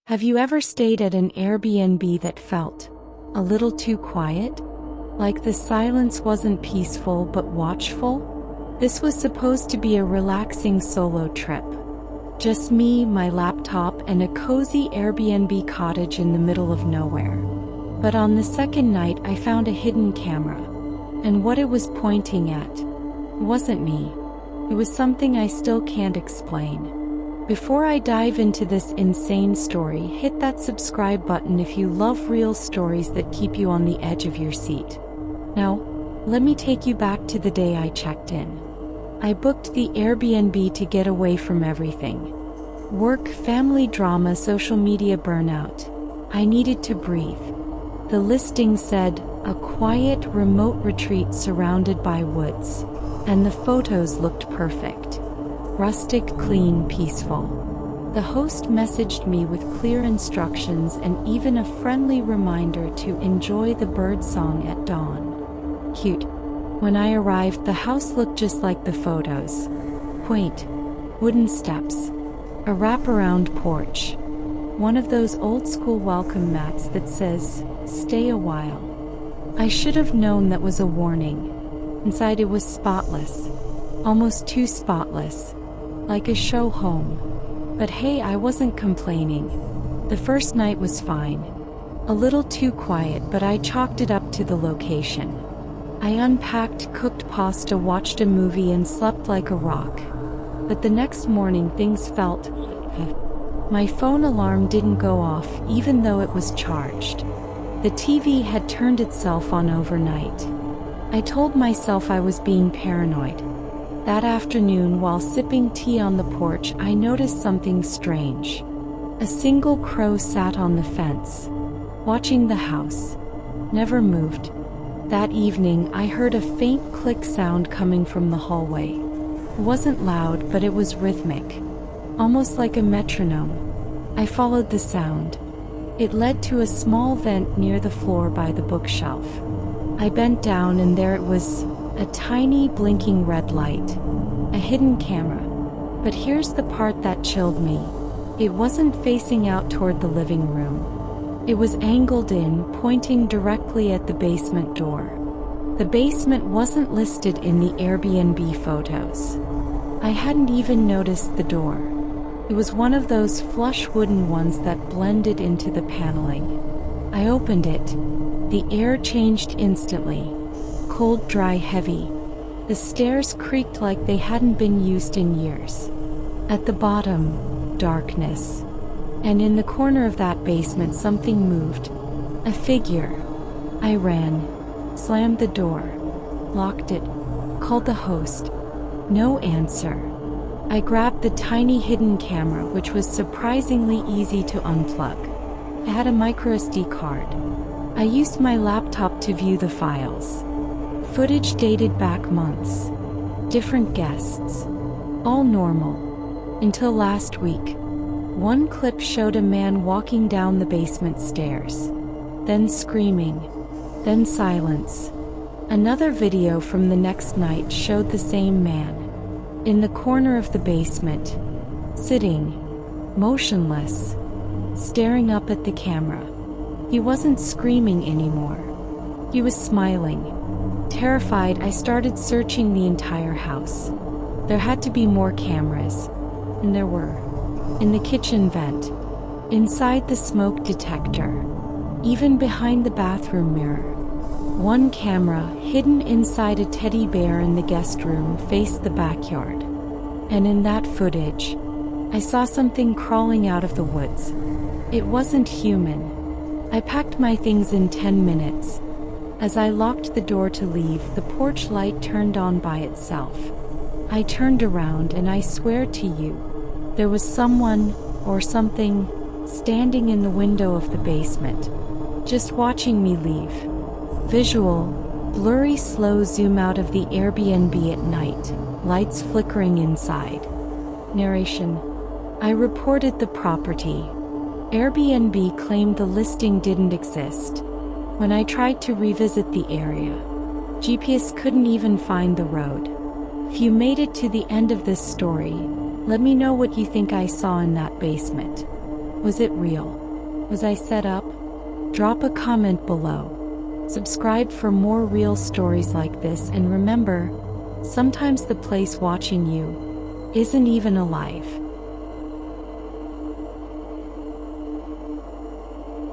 Have you ever stayed at an Airbnb that felt a little too quiet? Like the silence wasn't peaceful but watchful? This was supposed to be a relaxing solo trip. Just me, my laptop, and a cozy Airbnb cottage in the middle of nowhere. But on the second night I found a hidden camera. And what it was pointing at wasn't me. It was something I still can't explain. Before I dive into this insane story, hit that subscribe button if you love real stories that keep you on the edge of your seat. Now, let me take you back to the day I checked in. I booked the Airbnb to get away from everything. Work, family drama, social media burnout. I needed to breathe. The listing said, a quiet, remote retreat surrounded by woods. And the photos looked perfect. Rustic, clean, peaceful. The host messaged me with clear instructions and even a friendly reminder to enjoy the birdsong at dawn. Cute. When I arrived, the house looked just like the photos. Quaint. Wooden steps. A wraparound porch. One of those old-school welcome mats that says, "Stay a while." I should have known that was a warning. Inside it was spotless. Almost too spotless. Like a show home. But hey, I wasn't complaining. The first night was fine. A little too quiet, but I chalked it up to the location. I unpacked, cooked pasta, watched a movie, and slept like a rock. But the next morning things felt... My phone alarm didn't go off, even though it was charged. The TV had turned itself on overnight. I told myself I was being paranoid. That afternoon, while sipping tea on the porch, I noticed something strange. A single crow sat on the fence, watching the house. Never moved. That evening, I heard a faint click sound coming from the hallway. It wasn't loud, but it was rhythmic. Almost like a metronome. I followed the sound. It led to a small vent near the floor by the bookshelf. I bent down and there it was, a tiny blinking red light. A hidden camera. But here's the part that chilled me. It wasn't facing out toward the living room. It was angled in, pointing directly at the basement door. The basement wasn't listed in the Airbnb photos. I hadn't even noticed the door. It was one of those flush wooden ones that blended into the paneling. I opened it. The air changed instantly. Cold, dry, heavy. The stairs creaked like they hadn't been used in years. At the bottom, darkness. And in the corner of that basement something moved. A figure. I ran. Slammed the door. Locked it. Called the host. No answer. I grabbed the tiny hidden camera, which was surprisingly easy to unplug. It had a microSD card. I used my laptop to view the files. Footage dated back months. Different guests. All normal. Until last week. One clip showed a man walking down the basement stairs. Then screaming. Then silence. Another video from the next night showed the same man. In the corner of the basement. Sitting. Motionless. Staring up at the camera. He wasn't screaming anymore. He was smiling. Terrified, I started searching the entire house. There had to be more cameras. And there were. In the kitchen vent. Inside the smoke detector. Even behind the bathroom mirror. One camera, hidden inside a teddy bear in the guest room, faced the backyard. And in that footage, I saw something crawling out of the woods. It wasn't human. I packed my things in 10 minutes. As I locked the door to leave, the porch light turned on by itself. I turned around and I swear to you, there was someone, or something, standing in the window of the basement, just watching me leave. Visual, blurry slow zoom out of the Airbnb at night, lights flickering inside. Narration. I reported the property. Airbnb claimed the listing didn't exist. When I tried to revisit the area, GPS couldn't even find the road. If you made it to the end of this story, let me know what you think I saw in that basement. Was it real? Was I set up? Drop a comment below. Subscribe for more real stories like this, and remember, sometimes the place watching you isn't even alive.